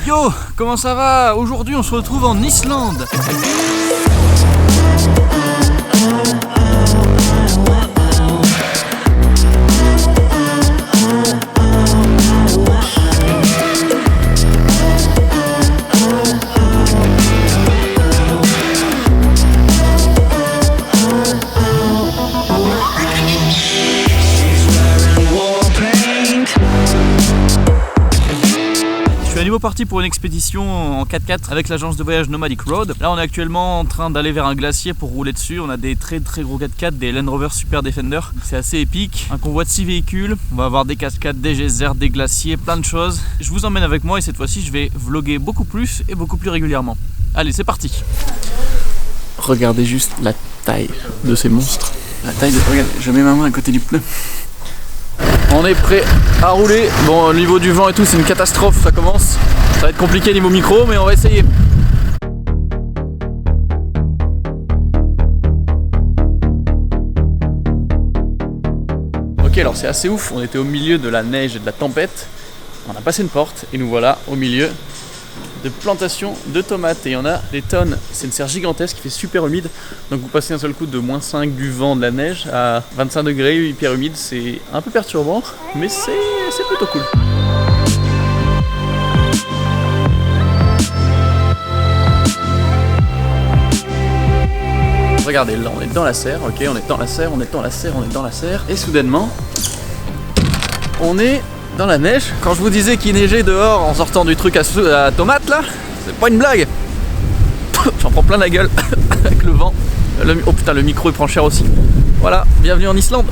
Yo, comment ça va? Aujourd'hui on se retrouve en Islande. À nouveau parti pour une expédition en 4x4 avec l'agence de voyage Nomadic Road. Là on est actuellement en train d'aller vers un glacier pour rouler dessus. On a des très gros 4x4, des Land Rover Super Defender. C'est assez épique, un convoi de 6 véhicules. On va avoir des cascades, des geysers, des glaciers, plein de choses. Je vous emmène avec moi et cette fois-ci je vais vlogger beaucoup plus et beaucoup plus régulièrement. Allez, c'est parti. Regardez juste la taille de ces monstres. La taille de... Regardez, je mets ma main à côté du pneu. On est prêt à rouler. Bon, au niveau du vent et tout, c'est une catastrophe, ça commence. Ça va être compliqué niveau micro, mais on va essayer. Ok, alors c'est assez ouf. On était au milieu de la neige et de la tempête. On a passé une porte et nous voilà au milieu de plantations de tomates. Et il y en a des tonnes. C'est une serre gigantesque qui fait super humide. Donc vous passez un seul coup de -5 du vent, de la neige à 25 degrés, hyper humide. C'est un peu perturbant, mais c'est plutôt cool. Regardez, là on est dans la serre, ok, on est dans la serre, on est dans la serre, on est dans la serre. Et soudainement, on est dans la neige. Quand je vous disais qu'il neigeait dehors en sortant du truc à tomates là, c'est pas une blague. J'en prends plein la gueule avec le vent. Oh putain, le micro il prend cher aussi. Voilà, bienvenue en Islande.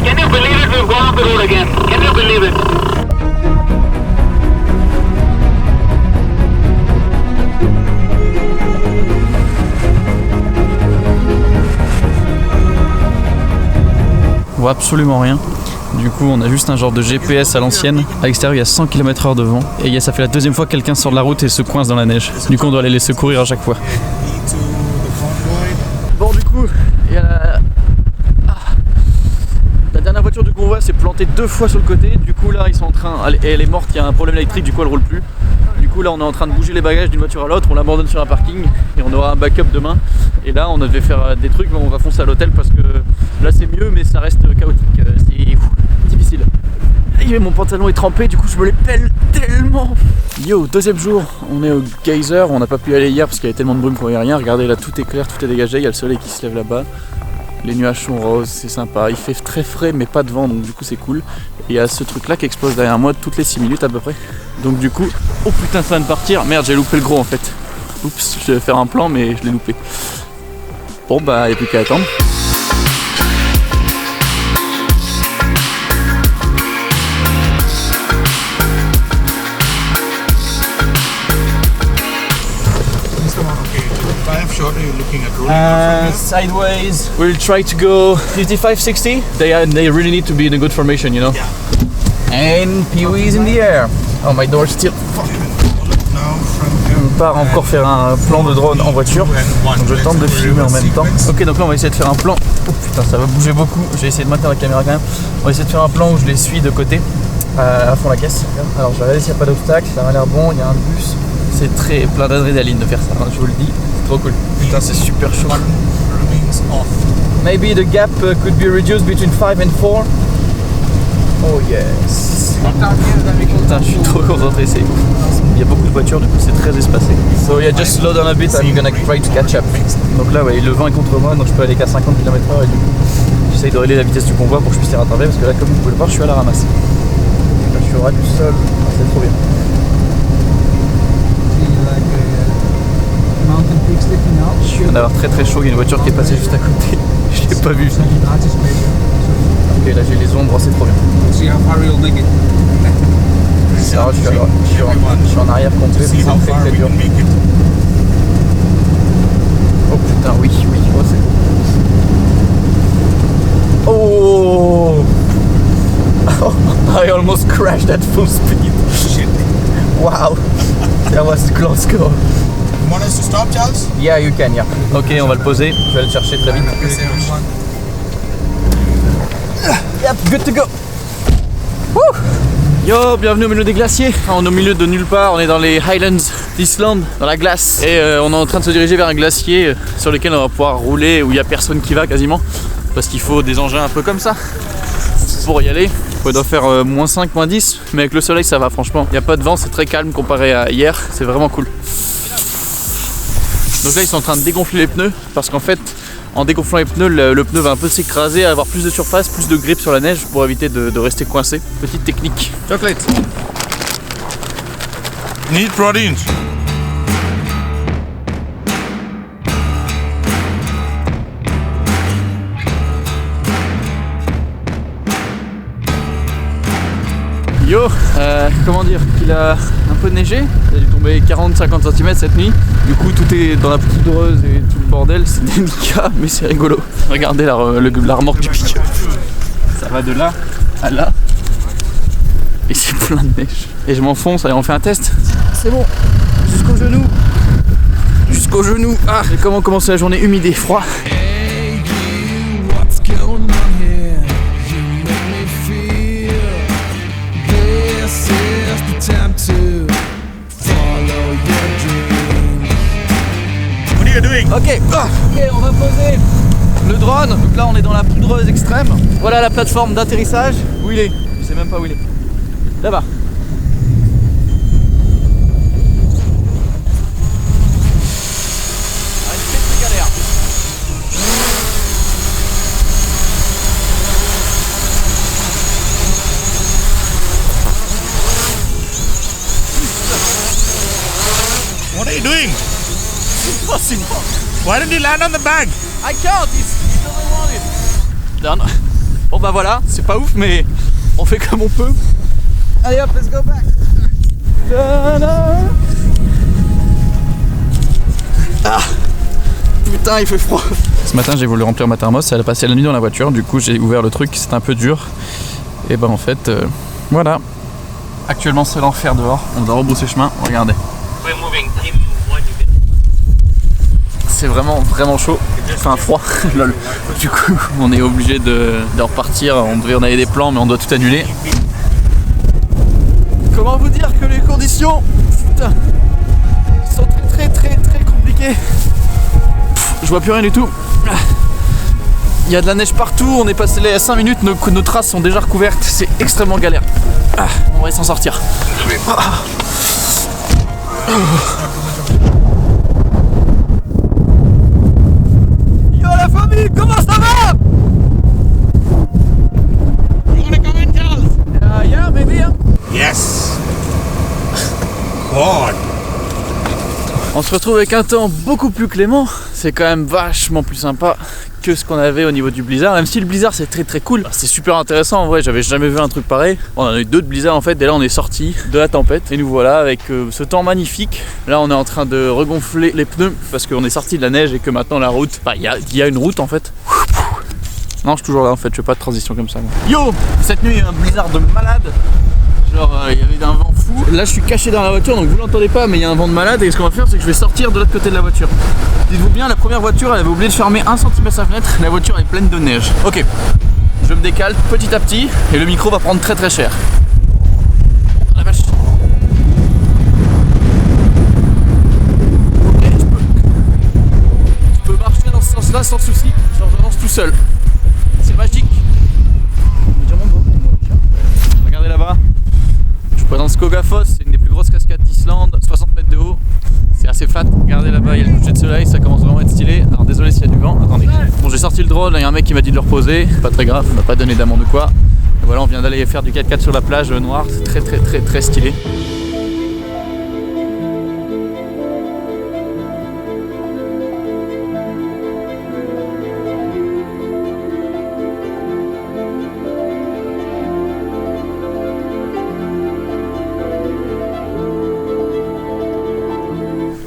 Can you believe it? We've gone off the road again. Can you believe it? On voit absolument rien. Du coup, on a juste un genre de GPS à l'ancienne. À l'extérieur, il y a 100 km/h de vent. Et ça fait la deuxième fois que quelqu'un sort de la route et se coince dans la neige. Du coup, on doit aller les secourir à chaque fois. Bon, du coup, il y a la dernière voiture du convoi s'est plantée 2 fois sur le côté. Du coup, là, ils sont en train... Elle est morte, il y a un problème électrique, du coup, elle roule plus. Du coup, là, on est en train de bouger les bagages d'une voiture à l'autre. On l'abandonne sur un parking et on aura un backup demain. Et là, on devait faire des trucs, mais on va foncer à l'hôtel parce que là, c'est mieux, mais ça reste chaotique. C'est difficile. Et mon pantalon est trempé, du coup, je me les pèle tellement. Yo, deuxième jour, on est au geyser. On n'a pas pu aller hier parce qu'il y avait tellement de brume qu'on voyait rien. Regardez, là, tout est clair, tout est dégagé. Il y a le soleil qui se lève là-bas. Les nuages sont roses, c'est sympa. Il fait très frais, mais pas de vent, donc du coup, c'est cool. Et il y a ce truc-là qui explose derrière moi toutes les 6 minutes à peu près. Donc du coup, oh putain, ça vient de partir. Merde, j'ai loupé le gros en fait. Oups, je devais faire un plan, mais je l'ai loupé. Bon bah, il n'y a plus qu'à attendre. Sideways. We'll try to go 55-60. They really need to be in a good formation, you know. Yeah. And Pee-wee is in the air. Oh, my door's still. On part encore faire un plan de drone en voiture. Donc je tente de filmer en même temps. Ok, donc là on va essayer de faire un plan. Oh putain, ça va bouger beaucoup. Je vais essayer de maintenir la caméra quand même. On va essayer de faire un plan où je les suis de côté à fond la caisse. Alors je vais regarder s'il n'y a pas d'obstacle. Ça m'a l'air bon. Il y a un bus. C'est très plein d'adrénaline de faire ça, hein, je vous le dis. C'est trop cool. Putain, c'est super chaud. Maybe the gap could be reduced between 5 and 4. Oh yes. Putain, je suis trop concentré, c'est ouf. Il y a beaucoup de voitures, du coup c'est très espacé. So yeah, just slow down a bit, I'm gonna try to catch up. Donc là, ouais, le vent est contre moi, donc je peux aller qu'à 50 km/h et du coup, j'essaye de régler la vitesse du convoi pour que je puisse y rattraper parce que là, comme vous pouvez le voir, je suis à la ramasse. Là, je suis au ras du sol, c'est trop bien. Je viens d'avoir très chaud, il y a une voiture qui est passée juste à côté. Je l'ai pas vu. Ok, là j'ai les ombres, c'est trop bien. Alors, je suis en arrière complet, c'est très dur. Oh putain, oui, oh c'est beau. Oh I almost crashed at full speed. Shit. Wow, that was the close call. You want us to stop, Charles? Yeah, you can, yeah. Ok, on va le poser, je vais le chercher très vite. Yep, good to go. Woo. Yo, bienvenue au milieu des glaciers. On est au milieu de nulle part, on est dans les Highlands d'Islande, dans la glace. Et on est en train de se diriger vers un glacier sur lequel on va pouvoir rouler, où il n'y a personne qui va quasiment. Parce qu'il faut des engins un peu comme ça pour y aller. Il doit faire moins 5, moins 10, mais avec le soleil ça va franchement. Il n'y a pas de vent, c'est très calme comparé à hier, c'est vraiment cool. Donc là ils sont en train de dégonfler les pneus, parce qu'en fait en dégonflant les pneus, le pneu va un peu s'écraser, avoir plus de surface, plus de grip sur la neige pour éviter de rester coincé. Petite technique. Chocolate. Need proteins. Yo, comment dire, il a un peu neigé, il a dû tomber 40-50 cm cette nuit. Du coup tout est dans la poudreuse et tout le bordel, c'est délicat mais c'est rigolo. Regardez la remorque du pick-up. Ça va de là à là. Et c'est plein de neige. Et je m'enfonce, allez on fait un test. C'est bon, jusqu'au genou. Jusqu'au genou. Ah, et comment commencer la journée humide et froid. What are you doing? Ok, on va poser le drone. Donc là on est dans la poudreuse extrême. Voilà la plateforme d'atterrissage. Où il est? Je sais même pas où il est. Là-bas. Ah, une petite galère. What are you doing? Impossible. Why didn't you land on the bag? I can't, he doesn't want it. Done. Bon bah voilà, c'est pas ouf mais on fait comme on peut. Allez hop, let's go back. Ah, putain il fait froid. Ce matin j'ai voulu remplir ma thermos, elle a passé la nuit dans la voiture, du coup j'ai ouvert le truc, c'était un peu dur. Et ben en fait, voilà. Actuellement c'est l'enfer dehors, on doit rebrousser chemin, regardez. We're moving. Team 1, you can. C'est vraiment chaud, enfin froid, lol. Du coup on est obligé de repartir, on avait des plans mais on doit tout annuler. Comment vous dire que les conditions, putain, sont très compliquées. Je vois plus rien du tout. Il y a de la neige partout, on est passé les 5 minutes, nos traces sont déjà recouvertes, c'est extrêmement galère. On va s'en sortir. Yo la famille, comment ça va? You wanna come in, Charles? Yeah, maybe. Yes. God. On se retrouve avec un temps beaucoup plus clément, c'est quand même vachement plus sympa que ce qu'on avait au niveau du blizzard, même si le blizzard c'est très cool, c'est super intéressant en vrai, j'avais jamais vu un truc pareil. On en a eu 2 de blizzard en fait, et là on est sorti de la tempête et nous voilà avec ce temps magnifique. Là on est en train de regonfler les pneus parce qu'on est sorti de la neige et que maintenant la route, il y a une route en fait. Non, je suis toujours là en fait, je fais pas de transition comme ça moi. Yo, cette nuit il y a un blizzard de malade. Genre il y avait un vent fou. Là je suis caché dans la voiture donc vous l'entendez pas mais il y a un vent de malade et ce qu'on va faire c'est que je vais sortir de l'autre côté de la voiture. Dites-vous bien, la première voiture elle avait oublié de fermer 1 cm sa fenêtre, la voiture est pleine de neige. Ok, je me décale petit à petit et le micro va prendre très cher. La vache. Ok, je peux marcher dans ce sens là sans souci, genre j'avance tout seul. C'est magique. Regardez là-bas. Je vous présente Skogafoss, c'est une des plus grosses cascades d'Islande, 60 mètres de haut. C'est assez fat. Regardez là-bas, il y a le coucher de soleil, ça commence vraiment à être stylé. Alors désolé s'il y a du vent, attendez. Bon, j'ai sorti le drone, il y a un mec qui m'a dit de le reposer, pas très grave, on m'a pas donné d'amende ou quoi. Et voilà, on vient d'aller faire du 4x4 sur la plage noire, c'est très stylé.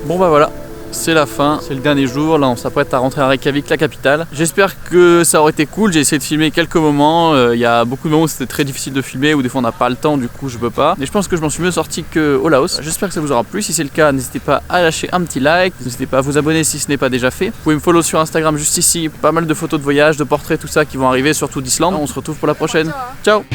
Bon bah voilà, c'est la fin, c'est le dernier jour, là on s'apprête à rentrer à Reykjavik, la capitale. J'espère que ça aurait été cool, j'ai essayé de filmer quelques moments, il y a beaucoup de moments où c'était très difficile de filmer, ou des fois on n'a pas le temps, du coup je peux pas. Mais je pense que je m'en suis mieux sorti qu'au Laos. J'espère que ça vous aura plu, si c'est le cas, n'hésitez pas à lâcher un petit like, n'hésitez pas à vous abonner si ce n'est pas déjà fait. Vous pouvez me follow sur Instagram juste ici, pas mal de photos de voyage, de portraits, tout ça qui vont arriver, surtout d'Islande. On se retrouve pour la prochaine. Ciao!